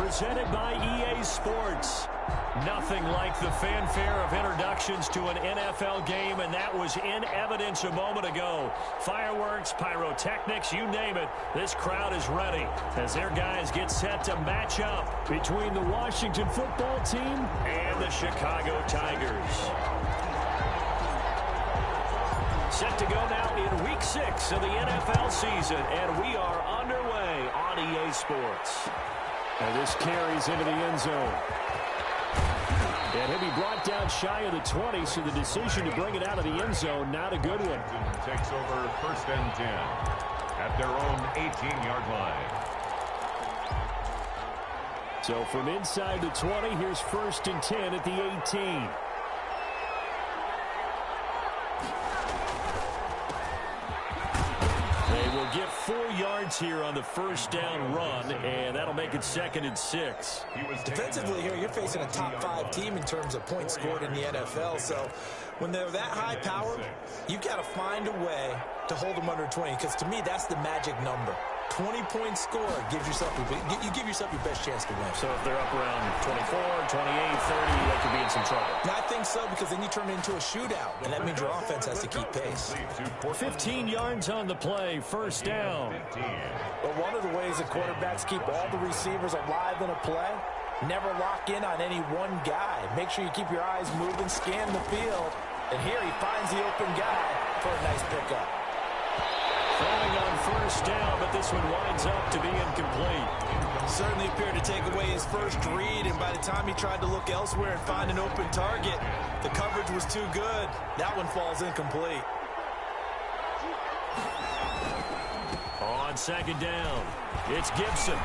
presented by EA Sports. Nothing like the fanfare of introductions to an NFL game, and that was in evidence a moment ago. Fireworks, pyrotechnics, you name it, this crowd is ready as their guys get set to match up between the Washington football team and the Chicago Tigers. Set to go now in Week 6 of the NFL season, and we are underway on EA Sports. And this carries into the end zone. And he'll be brought down shy of the 20, so the decision to bring it out of the end zone, not a good one. Takes over 1st and 10 at their own 18-yard line. So from inside the 20, here's 1st and 10 at the 18. Get 4 yards here on the first down run, and that'll make it 2nd and 6. Defensively here, you're facing a top 5 team in terms of points scored in the NFL, so when they're that high powered, you've got to find a way to hold them under 20, because to me, that's the magic number. 20-point score gives yourself you give yourself your best chance to win. So if they're up around 24, 28, 30, they could be in some trouble. And I think so, because then you turn it into a shootout, and that means your offense has to keep pace. 15 yards on the play, first down. But one of the ways that quarterbacks keep all the receivers alive in a play, never lock in on any one guy. Make sure you keep your eyes moving, scan the field, and here he finds the open guy for a nice pickup. Throwing on first down, but this one winds up to be incomplete. Certainly appeared to take away his first read, and by the time he tried to look elsewhere and find an open target, the coverage was too good. That one falls incomplete. On 2nd down, it's Gibson.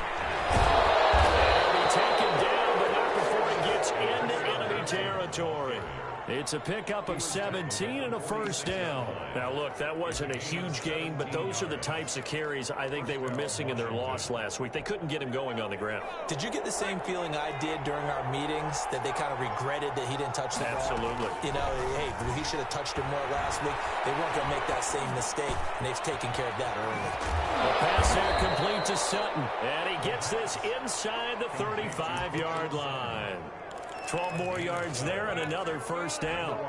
He'll be taken down, but not before he gets into enemy territory. It's a pickup of 17 and a first down. Now, look, that wasn't a huge gain, but those are the types of carries I think they were missing in their loss last week. They couldn't get him going on the ground. Did you get the same feeling I did during our meetings, that they kind of regretted that he didn't touch the ball? Absolutely. You know, hey, he should have touched him more last week. They weren't going to make that same mistake, and they've taken care of that early. The pass there complete to Sutton, and he gets this inside the 35-yard line. 12 more yards there and another first down.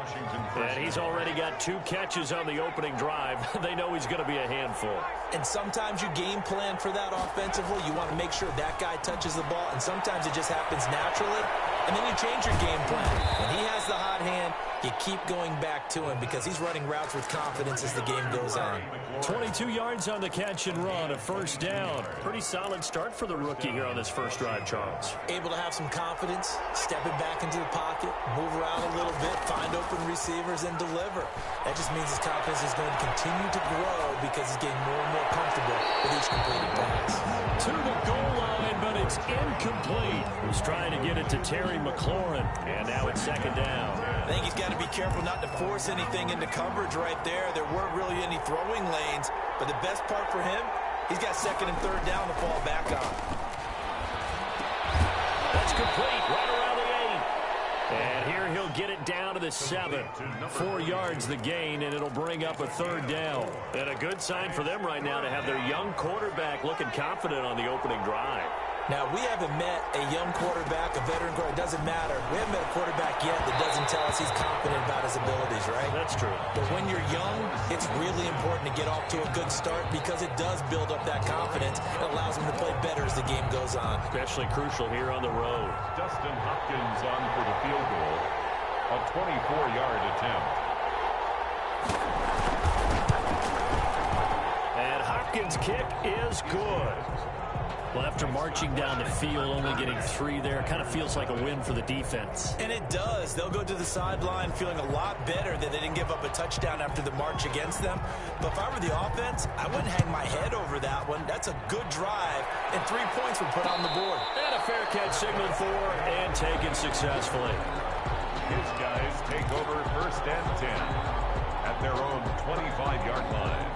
And he's already got 2 catches on the opening drive. They know he's going to be a handful. And sometimes you game plan for that offensively. You want to make sure that guy touches the ball, and sometimes it just happens naturally. And then you change your game plan. When he has the hot hand, you keep going back to him because he's running routes with confidence as the game goes on. 22 yards on the catch and run, a first down. Pretty solid start for the rookie here on this first drive, Charles. Able to have some confidence, stepping back into the pocket, move around a little bit, find open receivers, and deliver. That just means his confidence is going to continue to grow because he's getting more and more comfortable with each completed pass. To the goal line, but it's incomplete. He's trying to get it to Terry McLaurin, and now it's 2nd down. I think he's got to be careful not to force anything into coverage right there. There weren't really any throwing lanes, but the best part for him, he's got 2nd and 3rd down to fall back on. That's complete, right around the 8. And here he'll get it down to the 7. 4 yards the gain, and it'll bring up a 3rd down. And a good sign for them right now to have their young quarterback looking confident on the opening drive. Now, we haven't met a young quarterback, a veteran quarterback. It doesn't matter. We haven't met a quarterback yet that doesn't tell us he's confident about his abilities, right? That's true. But when you're young, it's really important to get off to a good start because it does build up that confidence. It allows him to play better as the game goes on. Especially crucial here on the road. Dustin Hopkins on for the field goal. A 24-yard attempt. And Hopkins' kick is good. Well, after marching down the field, only getting 3 there, kind of feels like a win for the defense. And it does. They'll go to the sideline feeling a lot better that they didn't give up a touchdown after the march against them. But if I were the offense, I wouldn't hang my head over that one. That's a good drive, and 3 points were put on the board. And a fair catch signaled for and taken successfully. His guys take over 1st and 10 at their own 25-yard line.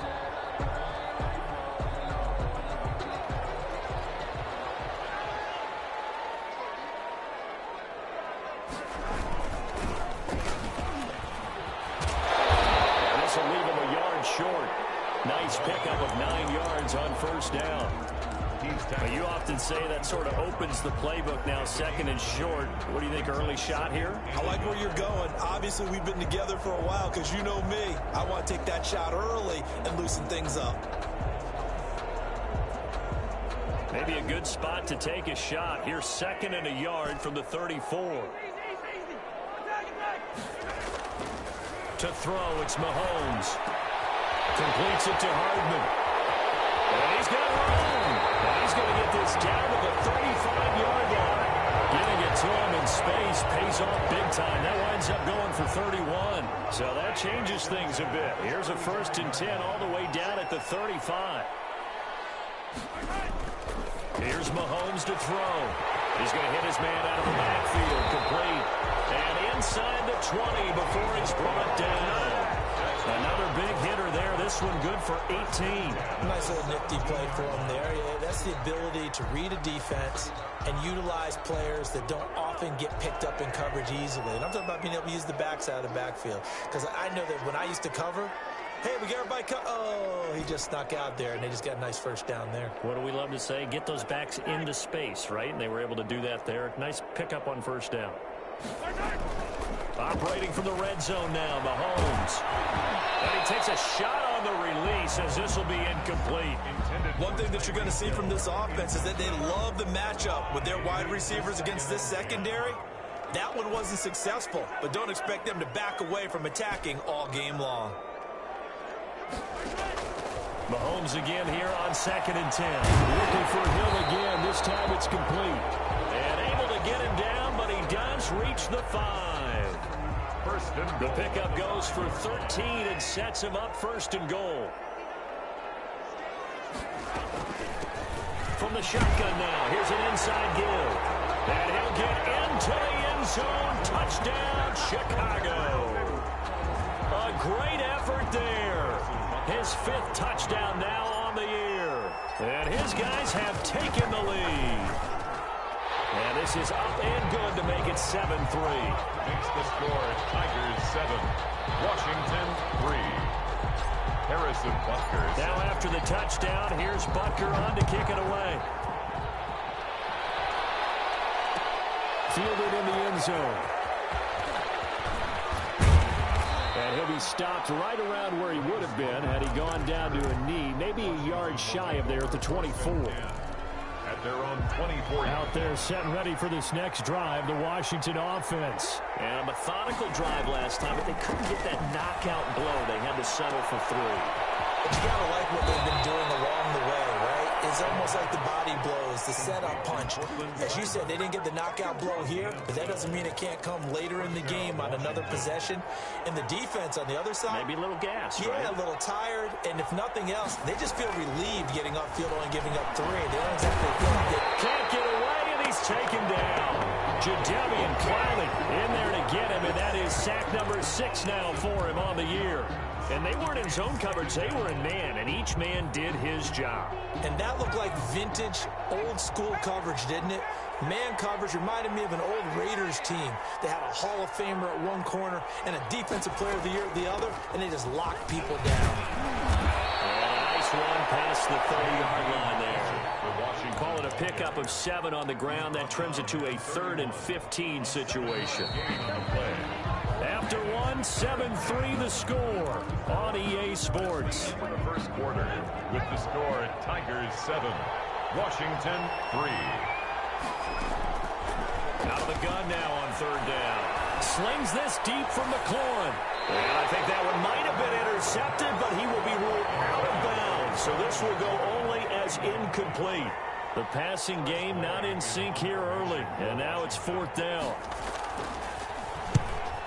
Nice pickup of 9 yards on first down. Well, you often say that sort of opens the playbook now, second and short. What do you think, early shot here? I like where you're going. Obviously, we've been together for a while because you know me. I want to take that shot early and loosen things up. Maybe a good spot to take a shot. Here's second and a yard from the 34. To throw, it's Mahomes. Completes it to Hardman. And he's got room. And he's going to get this down to the 35-yard line. Getting it to him in space pays off big time. That winds up going for 31. So that changes things a bit. Here's a 1st and 10 all the way down at the 35. Here's Mahomes to throw. He's going to hit his man out of the backfield. Complete. And inside the 20 before he's brought down. Another big hitter there. This one good for 18. Nice little nifty play for him there. Yeah, that's the ability to read a defense and utilize players that don't often get picked up in coverage easily. And I'm talking about being able to use the backside of the backfield. Because I know that when I used to cover, hey, we got everybody oh, he just snuck out there, and they just got a nice first down there. What do we love to say? Get those backs into space, right? And they were able to do that there. Nice pickup on first down. Operating from the red zone now, Mahomes. And he takes a shot on the release as this will be incomplete. One thing that you're going to see from this offense is that they love the matchup with their wide receivers against this secondary. That one wasn't successful, but don't expect them to back away from attacking all game long. Mahomes again here on 2nd and 10. Looking for Hill again. This time it's complete. And able to get him down, but he does reach the 5. The pickup goes for 13 and sets him up 1st and goal. From the shotgun now, here's an inside give. And he'll get into the end zone. Touchdown, Chicago. A great effort there. His 5th touchdown now on the year. And his guys have taken the lead. And this is up and good to make it 7-3. Makes the score Tigers 7, Washington 3. Harrison Butker. Now after the touchdown, here's Butker on to kick it away. Fielded in the end zone. And he'll be stopped right around where he would have been had he gone down to a knee, maybe a yard shy of there at the 24. At their own 24. Out there set and ready for this next drive, the Washington offense. And a methodical drive last time, but they couldn't get that knockout blow. They had to settle for 3. But you got to like what they've been doing along the way, right? It's almost like the body blows, the setup punch. As you said, they didn't get the knockout blow here, but that doesn't mean it can't come later in the game on another possession. And the defense on the other side, maybe a little gas, yeah, right? A little tired. And if nothing else, they just feel relieved getting upfield only giving up 3. They don't exactly feel like they can't get away, and he's taken down. Jadeveon Clowney in there to get him, and that is sack number 6 now for him on the year. And they weren't in zone coverage, they were in man, and each man did his job. And that looked like vintage, old-school coverage, didn't it? Man coverage reminded me of an old Raiders team. They had a Hall of Famer at one corner and a Defensive Player of the Year at the other, and they just locked people down. And a nice run past the 30-yard line there. Call it a pickup of 7 on the ground. That trims it to a 3rd and 15 situation. After 1, 7-3 the score on EA Sports. For the first quarter, with the score Tigers 7, Washington 3. Out of the gun now on 3rd down. Slings this deep from McLaurin. And I think that one might have been intercepted, but he will be ruled out of bounds. So this will go only as incomplete. The passing game not in sync here early. And now it's 4th down.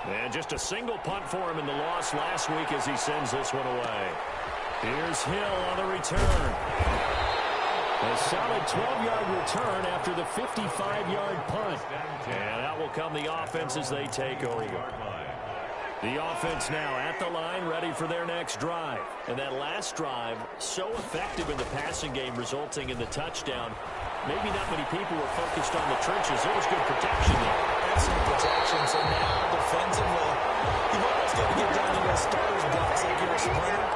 And just a single punt for him in the loss last week as he sends this one away. Here's Hill on the return. A solid 12-yard return after the 55-yard punt. And out will come the offense as they take over. The offense now at the line, ready for their next drive. And that last drive, so effective in the passing game, resulting in the touchdown. Maybe not many people were focused on the trenches. There was good protection there. Excellent protection. So now, defensively, you've always got to get down to those starters blocks like you're a sprinter.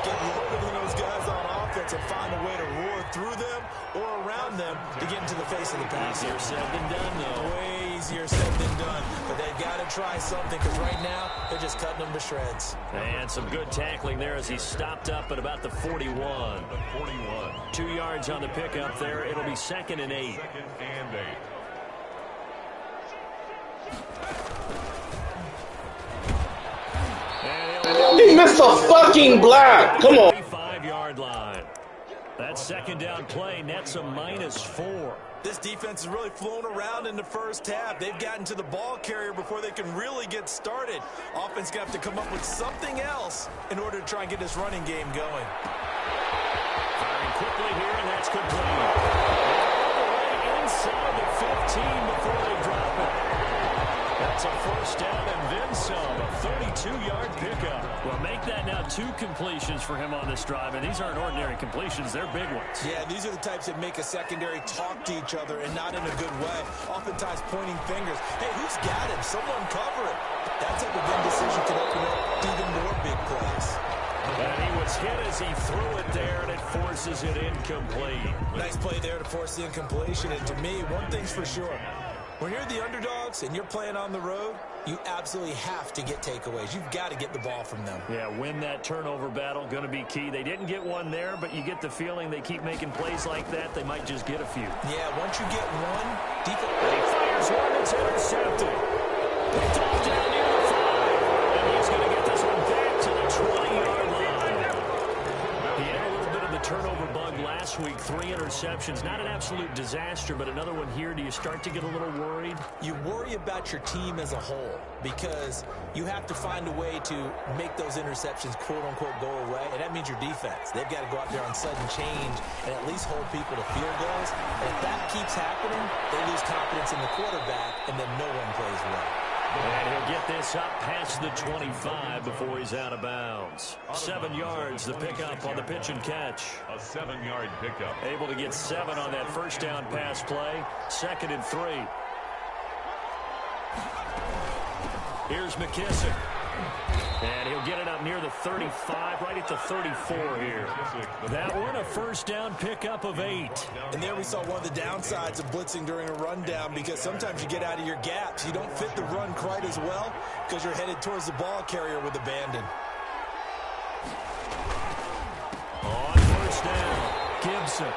Get loaded on those guys on offense. defense and find a way to roar through them or around them to get into the face of the pass. Easier said than done, though. Way easier said than done. But they've got to try something because right now they're just cutting them to shreds. And some good tackling there as he stopped up at about the 41. 2 yards on the pickup there. It'll be 2nd and 8. 2nd and 8. He missed a fucking block. Come on. 5-yard line. That 2nd down play nets a -4. This defense has really flown around in the first half. They've gotten to the ball carrier before they can really get started. Offense going to have to come up with something else in order to try and get this running game going. Firing quickly here, and that's complete. All the way inside the 15 before they drop it. That's a 1st down and then some. A 32-yard pickup. Well, make that now 2 completions for him on this drive, and these aren't ordinary completions. They're big ones. Yeah, these are the types that make a secondary talk to each other and not in a good way. Oftentimes pointing fingers. Hey, who's got him? Someone cover it. That type of indecision can open up even more big plays. And he was hit as he threw it there, and it forces it incomplete. Nice play there to force the incompletion. And to me, one thing's for sure. When you're the underdogs and you're playing on the road, you absolutely have to get takeaways. You've got to get the ball from them. Yeah, win that turnover battle, going to be key. They didn't get one there, but you get the feeling they keep making plays like that, they might just get a few. Yeah, once you get one, defense. And he fires one that's intercepted. Picked off down near the 5. And he's going to get this one back to the 20-yard line. He had a little bit of the turnover bug last week. 3 interceptions. Not an absolute disaster, but another one here. Do you start to get a little worried? You worry about your team as a whole because you have to find a way to make those interceptions, quote-unquote, go away, and that means your defense. They've got to go out there on sudden change and at least hold people to field goals. And if that keeps happening, they lose confidence in the quarterback, and then no one plays well. And he'll get this up past the 25 before he's out of bounds. 7 yards, the pickup on the pitch and catch. A 7-yard pickup. Able to get 7 on that 1st down pass play. 2nd and 3. Here's McKissick. And he'll get it up near the 35, right at the 34 here. That one, a 1st down pickup of 8. And there we saw one of the downsides of blitzing during a rundown because sometimes you get out of your gaps. You don't fit the run quite as well because you're headed towards the ball carrier with abandon. On 1st down, Gibson.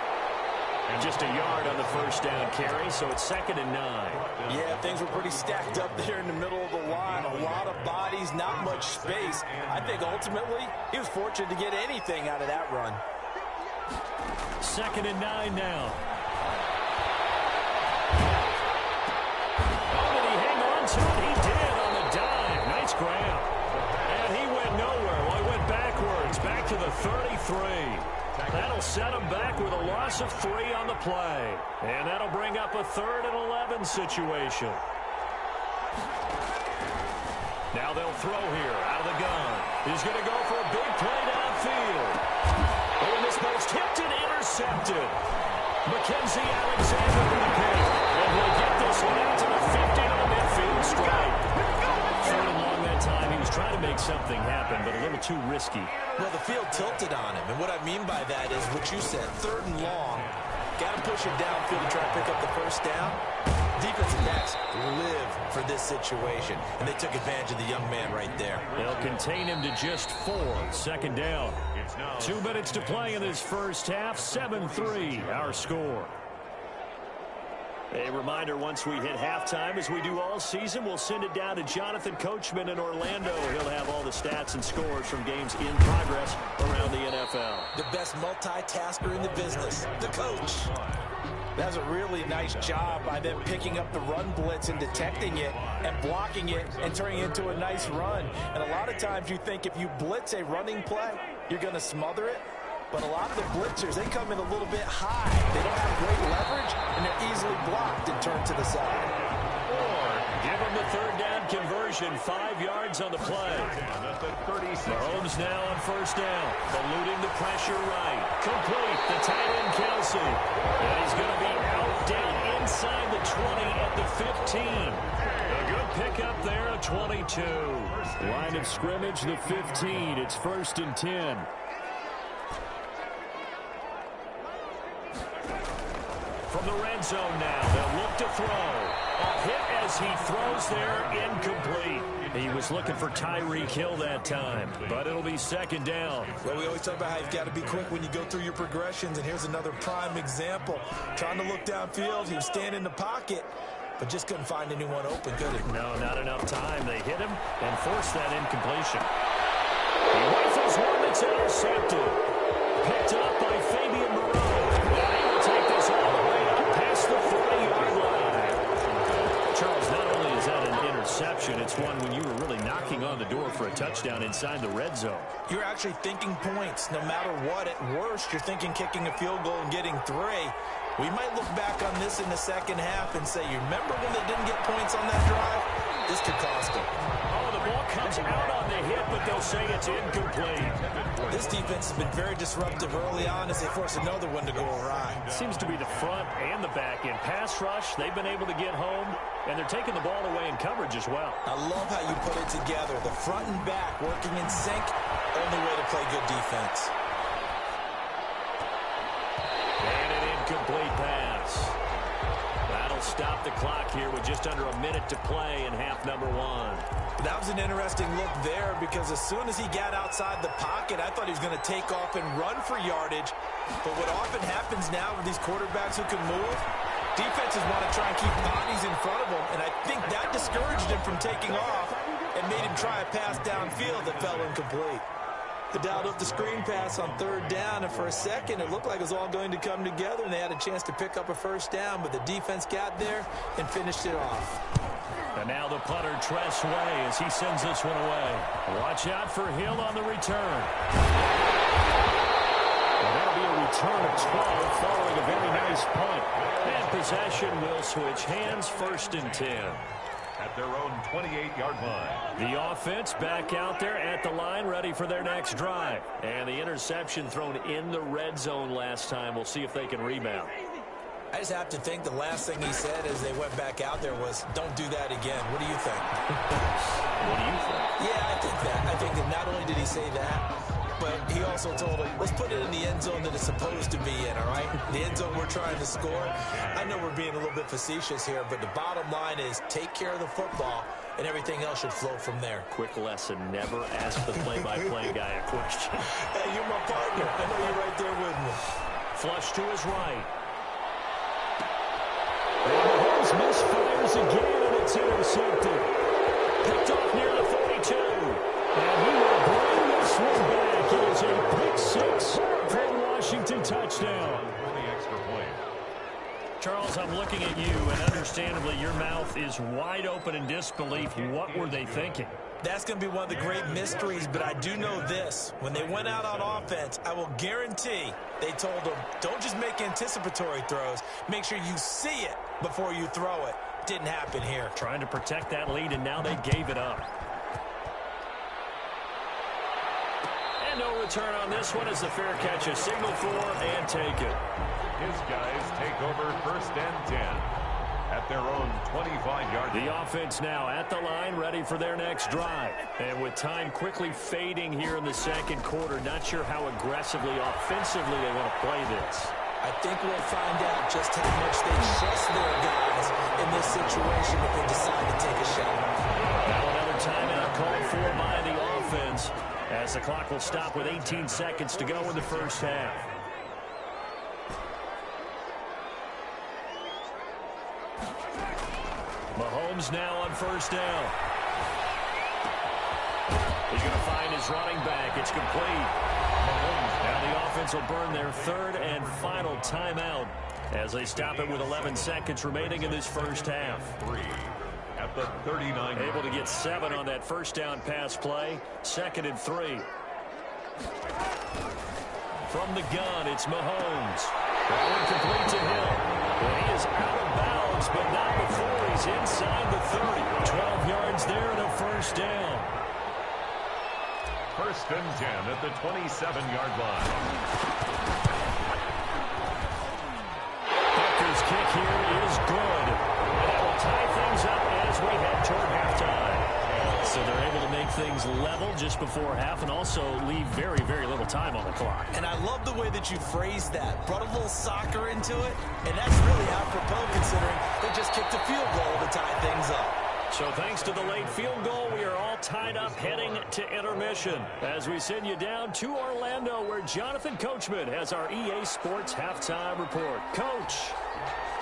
And just a yard on the 1st down carry, so it's 2nd and 9. Yeah, things were pretty stacked up there in the middle of the line. A lot of bodies, not much space. I think ultimately he was fortunate to get anything out of that run. 2nd and 9 now. Oh, did he hang on to it? He did on the dive. Nice grab. And he went nowhere. Well, he went backwards, back to the 33. That'll set him back with a loss of 3 on the play. And that'll bring up a 3rd and 11 situation. Now they'll throw here out of the gun. He's going to go for a big play downfield. Oh, and this ball's tipped and intercepted. Mackenzie Alexander with the pick. And he'll get this one out to the 50 on the midfield stripe. 3rd and long that time. He was trying to make something happen, but a little too risky. Well, the field tilted on him, and what I mean by that is what you said, 3rd and long. Got to push it downfield to try to pick up the 1st down. Defensive backs live for this situation, and they took advantage of the young man right there. They'll contain him to just 4. 2nd down. 2 minutes to play in this first half. 7-3, our score. A reminder, once we hit halftime, as we do all season, we'll send it down to Jonathan Coachman in Orlando. He'll have all the stats and scores from games in progress around the NFL. The best multitasker in the business, the coach. That's a really nice job by them picking up the run blitz and detecting it and blocking it and turning it into a nice run. And a lot of times you think if you blitz a running play, you're going to smother it. But a lot of the blitzers, they come in a little bit high. They don't have great leverage, and they're easily blocked and turned to the side. Or give them the 3rd down conversion. 5 yards on the play. Mahomes now on 1st down. Eluding the pressure right. Complete. The tight end, Kelsey. And he's going to be out down inside the 20 at the 15. A good pickup there at 22. Line of scrimmage, the 15. It's 1st and 10. From the red zone now, they'll look to throw. A hit as he throws there, incomplete. He was looking for Tyreek Hill that time, but it'll be second down. Well, we always talk about how you've got to be quick when you go through your progressions, and here's another prime example. Trying to look downfield, he was standing in the pocket, but just couldn't find anyone open, could he? No, not enough time. They hit him and forced that incompletion. He rifles one that's intercepted. Picked up by Fabian Moreau. And he will take this all the way up past the 40-yard line. Charles, not only is that an interception, it's one when you were really knocking on the door for a touchdown inside the red zone. You're actually thinking points. No matter what, at worst, you're thinking kicking a field goal and getting 3. We might look back on this in the second half and say, you remember when they didn't get points on that drive? This could cost them. Oh, the ball comes out on the hit, but they'll say it's incomplete. This defense has been very disruptive early on as they force another one to go awry. Seems to be the front and the back end. Pass rush, they've been able to get home, and they're taking the ball away in coverage as well. I love how you put it together. The front and back working in sync, only way to play good defense. And an incomplete pass. That'll stop the clock here with just under a minute to play in half number 1. That was an interesting look there because as soon as he got outside the pocket, I thought he was going to take off and run for yardage. But what often happens now with these quarterbacks who can move, defenses want to try and keep bodies in front of them, and I think that discouraged him from taking off and made him try a pass downfield that fell incomplete. They dialed up the screen pass on 3rd down, and for a second, it looked like it was all going to come together, and they had a chance to pick up a first down, but the defense got there and finished it off. And now the punter, Tress Way, as he sends this one away. Watch out for Hill on the return. And that'll be a return of 12 following a very nice punt. And possession will switch hands, 1st and 10. At their own 28-yard line. The offense back out there at the line, ready for their next drive. And the interception thrown in the red zone last time. We'll see if they can rebound. I just have to think the last thing he said as they went back out there was, don't do that again. What do you think? What do you think? Yeah, I think that. I think that not only did he say that, but he also told him, let's put it in the end zone that it's supposed to be in, all right? The end zone we're trying to score. I know we're being a little bit facetious here, but the bottom line is take care of the football, and everything else should flow from there. Quick lesson, never ask the play-by-play guy a question. Hey, you're my partner. I know you're right there with me. Flush to his right. Mahomes misfires again, and it's intercepted. Picked off near the 42. And he will bring this one back. It is a pick 6 for a Washington touchdown. The extra point. Charles, I'm looking at you, and understandably, your mouth is wide open in disbelief. What were they thinking? That's going to be one of the great mysteries, but I do know this. When they went out on offense, I will guarantee they told them, don't just make anticipatory throws. Make sure you see it before you throw it. Didn't happen here. Trying to protect that lead, and now they gave it up. And no return on this one as the fair catch is signaled for and taken. His guys take over 1st and 10. At their own 25-yard line. The offense now at the line, ready for their next drive. And with time quickly fading here in the second quarter, not sure how aggressively, offensively they want to play this. I think we'll find out just how much they trust their guys in this situation if they decide to take a shot. Now another timeout called for by the offense as the clock will stop with 18 seconds to go in the first half. Mahomes now on 1st down. He's going to find his running back. It's complete. Now the offense will burn their 3rd and final timeout as they stop it with 11 seconds remaining in this first half. 3 at the 39. Able to get 7 on that first down pass play. 2nd and 3. From the gun, it's Mahomes. Going complete to Hill. And he is out of bounds, but not before he's inside the 30. 12 yards there and a first down. 1st and 10 at the 27-yard line. Becker's kick here is good. And that will tie things up as we head toward halftime. So they're able to make things level just before half and also leave very, very little time on the clock. And I love the way that you phrased that. Brought a little soccer into it, and that's really apropos considering they just kicked a field goal to tie things up. So thanks to the late field goal, we are all tied up heading to intermission as we send you down to Orlando where Jonathan Coachman has our EA Sports halftime report. Coach.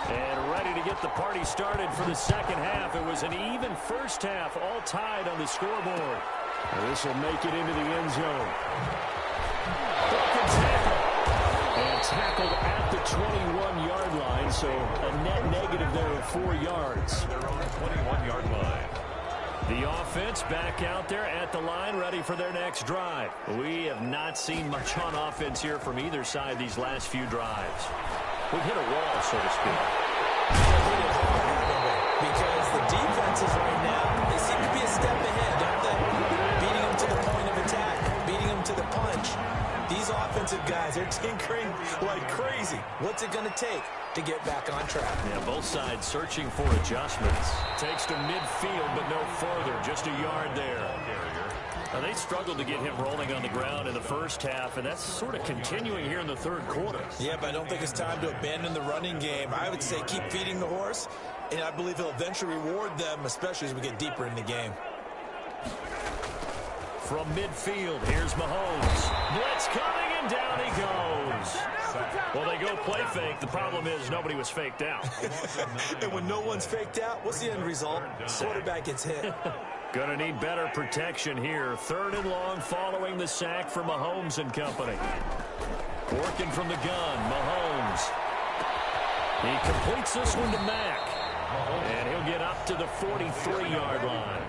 And ready to get the party started for the second half. It was an even first half, all tied on the scoreboard. This will make it into the end zone. Broken tackle. And tackled at the 21-yard line, so a net negative there of 4 yards. Their own 21-yard line. The offense back out there at the line, ready for their next drive. We have not seen much on offense here from either side these last few drives. We've hit a wall, so to speak. Because the defenses right now, they seem to be a step ahead, don't they? Beating them to the point of attack, beating them to the punch. These offensive guys are tinkering like crazy. What's it going to take to get back on track? Yeah, both sides searching for adjustments. Takes to midfield, but no further. Just a yard there. Now, they struggled to get him rolling on the ground in the first half, and that's sort of continuing here in the third quarter. Yeah, but I don't think it's time to abandon the running game. I would say keep feeding the horse, and I believe he'll eventually reward them, especially as we get deeper in the game. From midfield, here's Mahomes. Blitz coming, and down he goes. Well, they go play fake. The problem is nobody was faked out. And when no one's faked out, what's the end result? Quarterback gets hit. Gonna need better protection here. 3rd and long following the sack for Mahomes and company. Working from the gun, Mahomes. He completes this one to Mack. And he'll get up to the 43-yard line.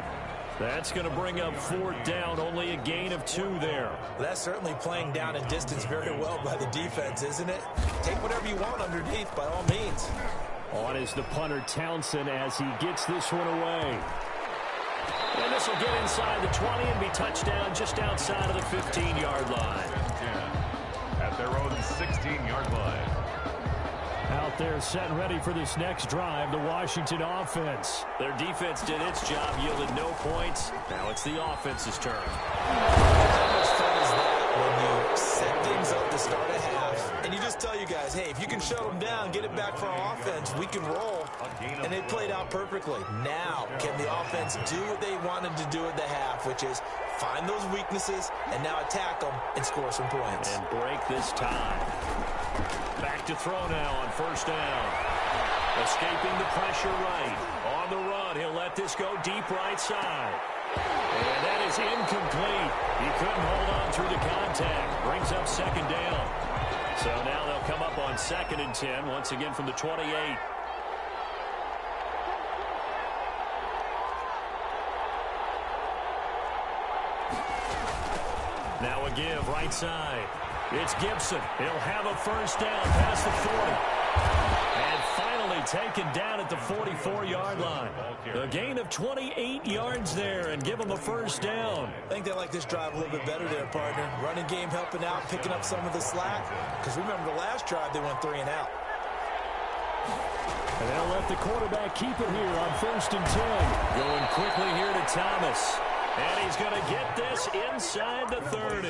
That's going to bring up 4th down, only a gain of 2 there. That's certainly playing down and distance very well by the defense, isn't it? Take whatever you want underneath, by all means. On is the punter, Townsend, as he gets this one away. And this will get inside the 20 and be touchdown just outside of the 15-yard line. At their own 16-yard line. Out there set and ready for this next drive, the Washington offense. Their defense did its job, yielded no points. Now it's the offense's turn. How much fun is that when you set things up to start a half, and you just tell you guys, hey, if you can shut them down, get it back for our offense, we can roll. And they played out perfectly. Now, can the offense do what they wanted to do at the half, which is find those weaknesses and now attack them and score some points. And break this tie. Back to throw now on 1st down. Escaping the pressure right. On the run, he'll let this go deep right side. And that is incomplete. He couldn't hold on through the contact. Brings up 2nd down. So now they'll come up on 2nd and 10, once again from the 28. Now a give right side. It's Gibson. He'll have a 1st down past the 40. And finally taken down at the 44-yard line. A gain of 28 yards there and give him a 1st down. I think they like this drive a little bit better there, partner. Running game helping out, picking up some of the slack. Because remember the last drive they went 3 and out. And they'll let the quarterback keep it here on 1st and 10. Going quickly here to Thomas. And he's going to get this inside the 30.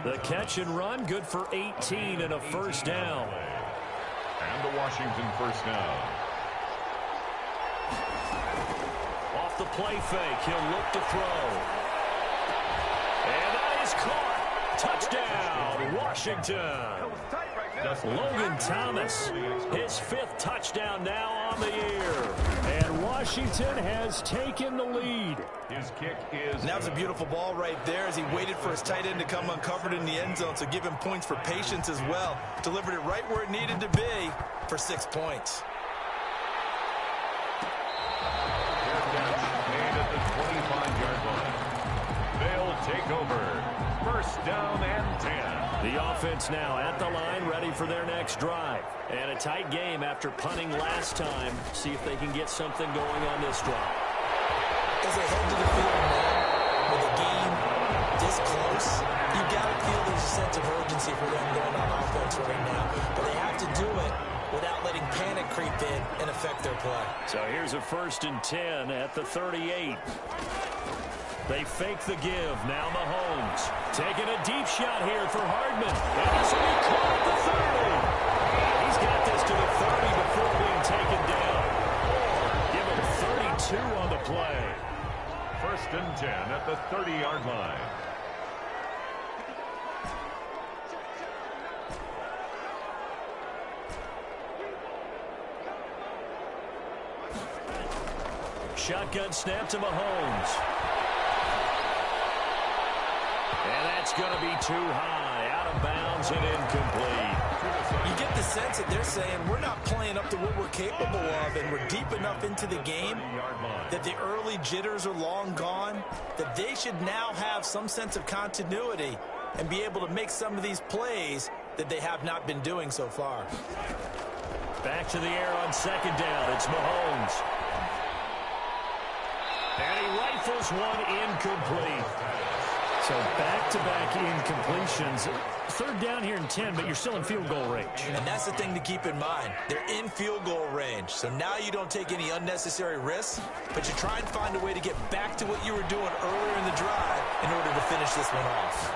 The catch and run, good for 18 and a 1st down. And the Washington 1st down. Off the play fake, he'll look to throw. And that is caught. Touchdown, Washington. Logan Thomas, his 5th touchdown now on the year. And Washington has taken the lead. His kick is... And that was a beautiful ball right there as he waited for his tight end to come uncovered in the end zone, so give him points for patience as well. Delivered it right where it needed to be for 6 points. Made at the 25-yard line. They'll take over. 1st down and 10. The offense now at the line, ready for their next drive. And a tight game after punting last time. See if they can get something going on this drive. As they head to the field now, with the game this close, you got to feel there's a sense of urgency for them going on offense right now. But they have to do it without letting panic creep in and affect their play. So here's a 1st and 10 at the 38. They fake the give. Now Mahomes taking a deep shot here for Hardman. And he's going to be caught at the 30. He's got this to the 30 before being taken down. Give him 32 on the play. 1st and 10 at the 30-yard line. Shotgun snap to Mahomes. And that's going to be too high. Out of bounds and incomplete. You get the sense that they're saying we're not playing up to what we're capable of, and we're deep enough into the game that the early jitters are long gone, that they should now have some sense of continuity and be able to make some of these plays that they have not been doing so far. Back to the air on 2nd down. It's Mahomes. And he rifles one incomplete. So back-to-back incompletions. 3rd down here in 10, but you're still in field goal range. And that's the thing to keep in mind. They're in field goal range. So now you don't take any unnecessary risks, but you try and find a way to get back to what you were doing earlier in the drive in order to finish this one off.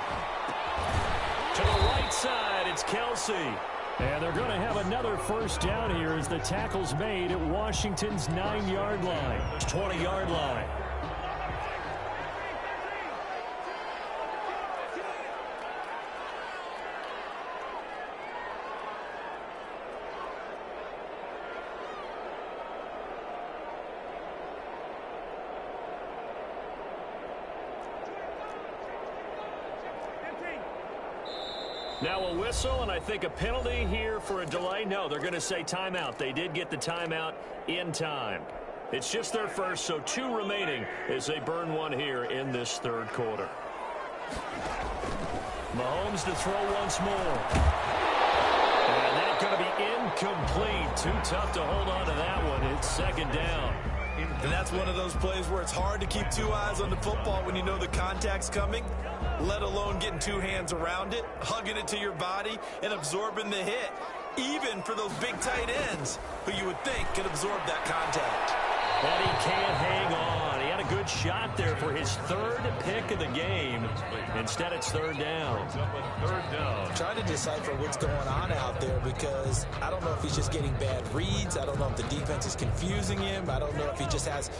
To the right side, it's Kelsey. And they're going to have another 1st down here as the tackle's made at Washington's 9-yard line. 20-yard line. Now a whistle, and I think a penalty here for a delay. No, they're going to say timeout. They did get the timeout in time. It's just their first, so 2 remaining as they burn one here in this 3rd quarter. Mahomes to throw once more. And that's going to be incomplete. Too tough to hold on to that one. It's 2nd down. And that's one of those plays where it's hard to keep 2 eyes on the football when you know the contact's coming, let alone getting 2 hands around it, hugging it to your body, and absorbing the hit, even for those big tight ends who you would think could absorb that contact. But he can't hang on. He had a good shot there for his 3rd pick of the game. Instead, it's 3rd down. I'm trying to decipher what's going on out there because I don't know if he's just getting bad reads. I don't know if the defense is confusing him. I don't know if he just has,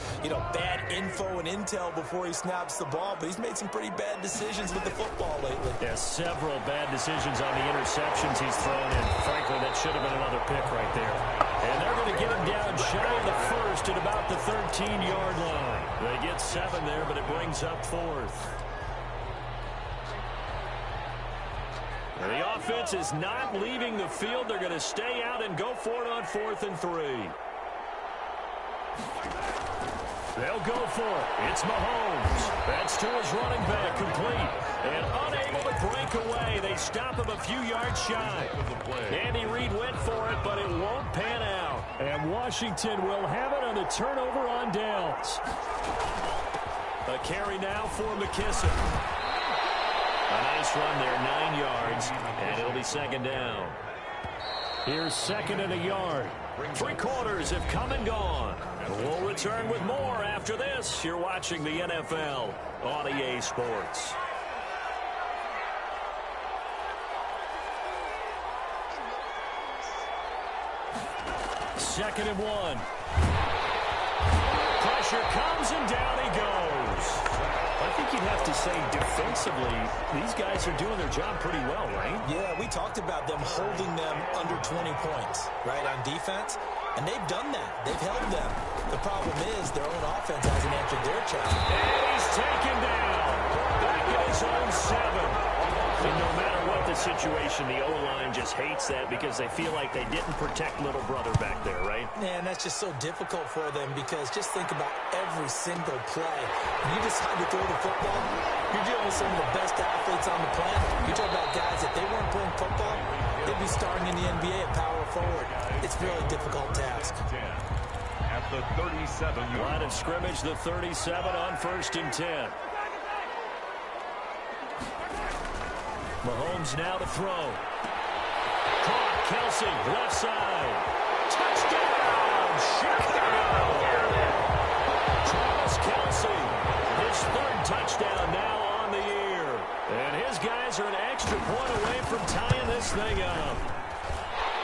bad info and intel before he snaps the ball. But he's made some pretty bad decisions with the football lately. Yeah, several bad decisions on the interceptions he's thrown in. Frankly, that should have been another pick right there. And they're going to get him down shy of the 1st at about the 13-yard line. They get 7 there, but it brings up 4th. The offense is not leaving the field. They're going to stay out and go for it on 4th and 3. They'll go for it. It's Mahomes. That's to his running back, complete. And unable to break away. They stop him a few yards shy. Andy Reid went for it, but it won't pan out. And Washington will have it on the turnover on downs. A carry now for McKissick. A nice run there, 9 yards, and it'll be 2nd down. Here's 2nd and a yard. 3 quarters have come and gone. We'll return with more after this. You're watching the NFL on EA Sports. Second and 1. Pressure comes and down he goes. I think you'd have to say defensively, these guys are doing their job pretty well, right? Yeah, we talked about them holding them under 20 points, right, on defense. And they've done that. They've held them. The problem is their own offense hasn't answered their challenge. And he's taken down. Back at his own 7. And no matter what the situation, the O-line just hates that because they feel like they didn't protect little brother back there, right? Man, that's just so difficult for them because just think about every single play. When you decide to throw the football, you're dealing with some of the best athletes on the planet. You're talking about guys, if they weren't playing football, they'd be starring in the NBA at power forward. It's a really difficult task. At the 37. Line of scrimmage, the 37 on 1st and 10. Mahomes now to throw. Caught, Kelsey, left side. Touchdown, Chicago! Travis Kelsey, his 3rd touchdown thing up.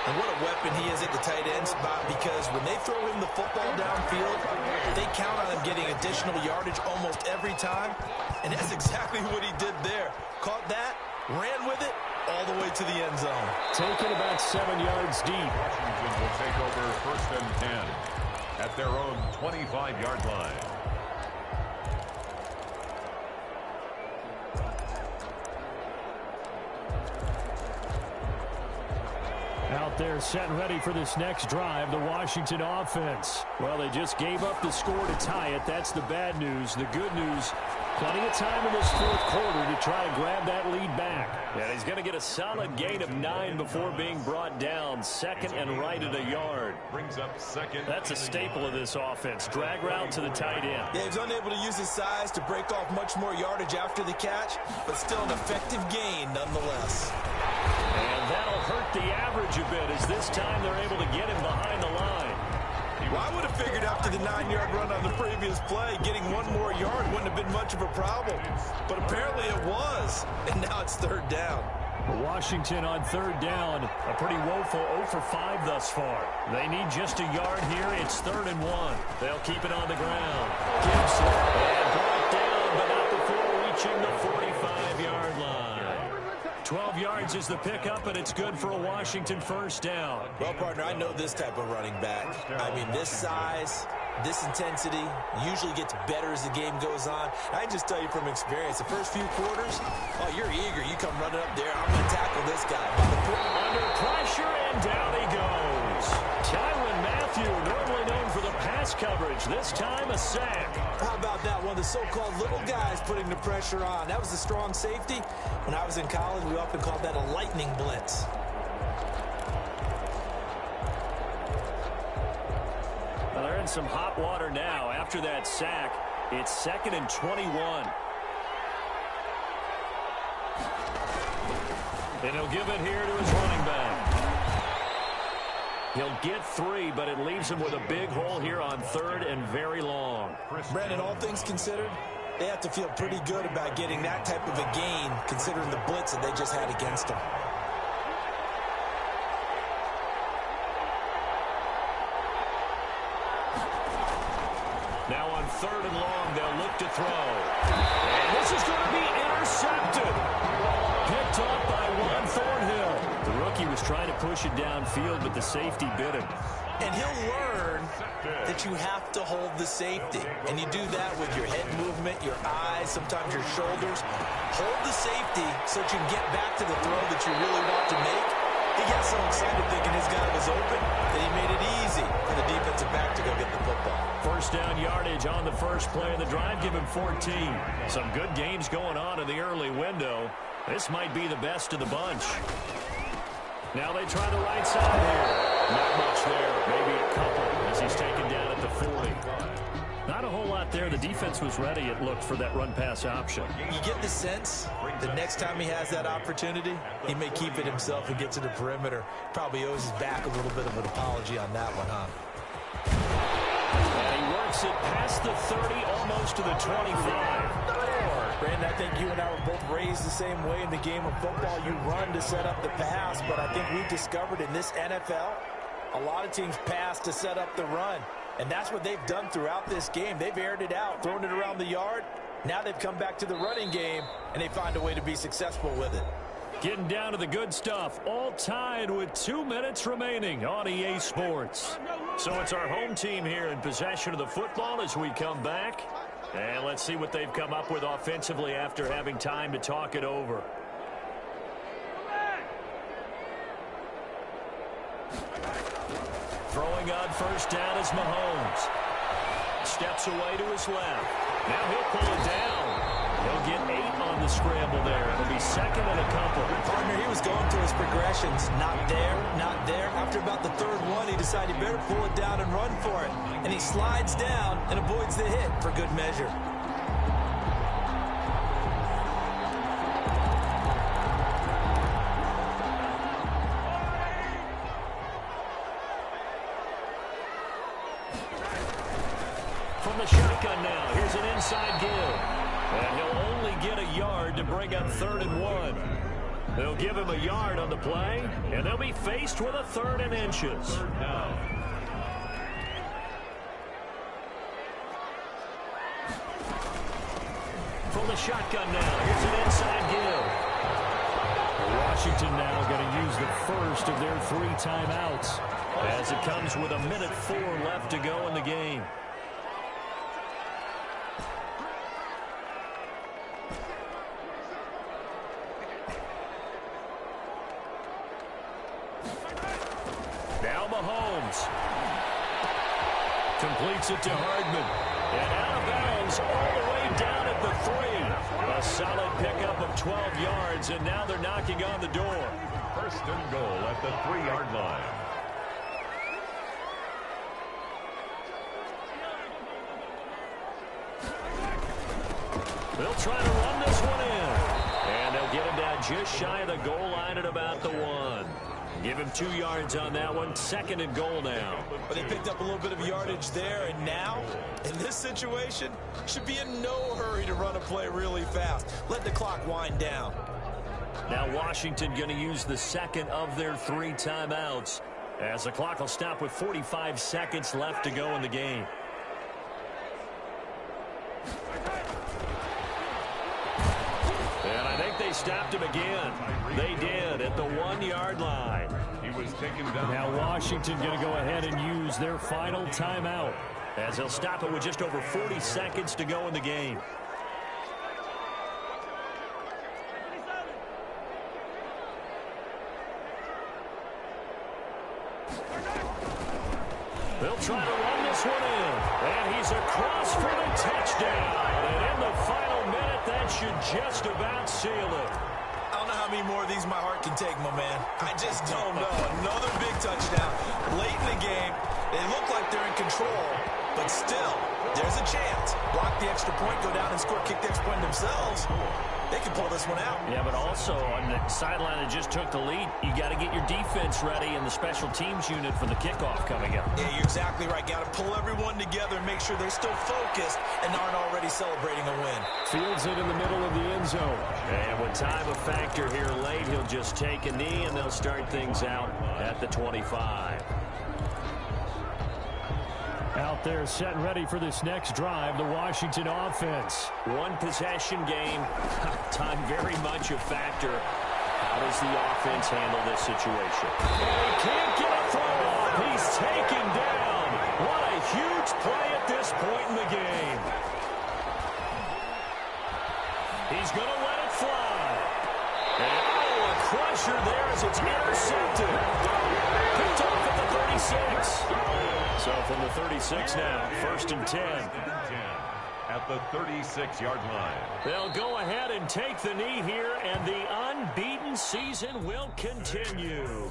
And what a weapon he is at the tight end spot, because when they throw him the football downfield, they count on him getting additional yardage almost every time. And that's exactly what he did there. Caught that, ran with it, all the way to the end zone. Taken about 7 yards deep. Washington will take over 1st and 10 at their own 25-yard line. Out there set ready for this next drive, the Washington offense. Well, they just gave up the score to tie it. That's the bad news. The good news, plenty of time in this 4th quarter to try to grab that lead back. And he's going to get a solid gain of 9 before being brought down. 2nd and right at a yard. Brings up 2nd. That's a staple of this offense. Drag route to the tight end. Yeah, he's unable to use his size to break off much more yardage after the catch, but still an effective gain nonetheless. And that'll hurt the average a bit, as this time they're able to get him behind the line. Well, I would have figured after the 9-yard run on the previous play, getting 1 more yard wouldn't have been much of a problem. But apparently it was, and now it's 3rd down. Washington on 3rd down, a pretty woeful 0 for 5 thus far. They need just a yard here. It's 3rd and 1. They'll keep it on the ground. Gibson, and brought down, but not before reaching the 45-yard line. 12 yards is the pickup, and it's good for a Washington 1st down. Well, partner, I know this type of running back. I mean, this size, this intensity usually gets better as the game goes on. I can just tell you from experience, the first few quarters, oh, you're eager. You come running up there, I'm going to tackle this guy. Under pressure, and down he goes. Tyrann Mathieu, normally known for the pass coverage, this time a sack. How about that? One of the so-called little guys putting the pressure on. That was a strong safety. When I was in college, we often called that a lightning blitz. Well, they're in some hot water now. After that sack, it's 2nd and 21. And he'll give it here to his running back. He'll get 3, but it leaves him with a big hole here on 3rd and very long. Brandon, all things considered, they have to feel pretty good about getting that type of a gain, considering the blitz that they just had against them. Now on 3rd and long, they'll look to throw. And this is going to be intercepted. Picked up by Juan Thornhill. The rookie was trying to push it downfield, but the safety bit him. And he'll learn that you have to hold the safety. And you do that with your head movement, your eyes, sometimes your shoulders. Hold the safety so that you can get back to the throw that you really want to make. He got so excited thinking his guy was open that he made it easy for the defensive back to go get the football. 1st down yardage on the first play of the drive. Give him 14. Some good games going on in the early window. This might be the best of the bunch. Now they try the right side here. Not much there. Maybe a couple as he's taken down at the 40. Not a whole lot there. The defense was ready, it looked, for that run-pass option. You get the sense the next time he has that opportunity, he may keep it himself and get to the perimeter. Probably owes his back a little bit of an apology on that one, huh? And he works it past the 30, almost to the 25. Brandon, I think you and I were both raised the same way in the game of football. You run to set up the pass, but I think we've discovered in this NFL, a lot of teams pass to set up the run. And that's what they've done throughout this game. They've aired it out, thrown it around the yard. Now they've come back to the running game, and they find a way to be successful with it. Getting down to the good stuff, all tied with 2 minutes remaining on EA Sports. So it's our home team here in possession of the football as we come back. And let's see what they've come up with offensively after having time to talk it over. Throwing on 1st down is Mahomes. Steps away to his left. Now he'll pull it down. He'll get 8 on the scramble there. It'll be 2nd and a couple. Partner, he was going through his progressions. Not there, not there. After about the 3rd one, he decided he better pull it down and run for it. And he slides down and avoids the hit for good measure. From the shotgun now, here's an inside give. And he'll only get a yard to bring up 3rd and 1. They'll give him a yard on the play, and they'll be faced with a 3rd and inches. Third down. From the shotgun now, here's an inside give. Washington now going to use the first of their 3 timeouts as it comes with 1:04 left to go in the game. Now Mahomes completes it to Hardman. And out of bounds all the way down at the 3. A solid pickup of 12 yards, and now they're knocking on the door. First and goal at the 3-yard line. They'll try to run this one in. And they'll get him down just shy of the goal line at about the 1. Give him 2 yards on that one. 2nd and goal now. But they picked up a little bit of yardage there, and now, in this situation, should be in no hurry to run a play really fast. Let the clock wind down. Now Washington going to use the 2nd of their 3 timeouts as the clock will stop with 45 seconds left to go in the game. And I think they stopped him again. They did at the 1-yard line. He was taken down. Now Washington going to go ahead and use their final timeout as they'll stop it with just over 40 seconds to go in the game. They'll try to run this one in. And he's across for the touchdown. And in the final minute, that should just about seal it. I don't know how many more of these my heart can take, my man. I just don't know. Another big touchdown. Late in the game, they look like they're in control, but still, there's a chance. Block the extra point, go down and score, kick the extra point themselves. They can pull this one out. Yeah, but also on the sideline that just took the lead, you got to get your defense ready and the special teams unit for the kickoff coming up. Yeah, you're exactly right. Got to pull everyone together and make sure they're still focused and aren't already celebrating a win. Fields it in the middle of the end zone. And with time a factor here late, he'll just take a knee and they'll start things out at the 25. Out there set and ready for this next drive, the Washington offense. 1 possession game, time very much a factor. How does the offense handle this situation? And he can't get a throw off. He's taken down. What a huge play at this point in the game. He's going to let it fly. And a crusher there as it's intercepted. Picked off at the 36. So from the 36 now, 1st and 10. At the 36-yard line. They'll go ahead and take the knee here, and the unbeaten season will continue.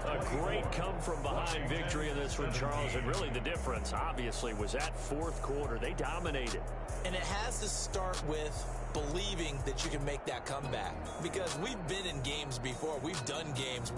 A great come-from-behind victory in this one, Charles, and really the difference, obviously, was that 4th quarter. They dominated. And it has to start with believing that you can make that comeback. Because we've been in games before. We've done games where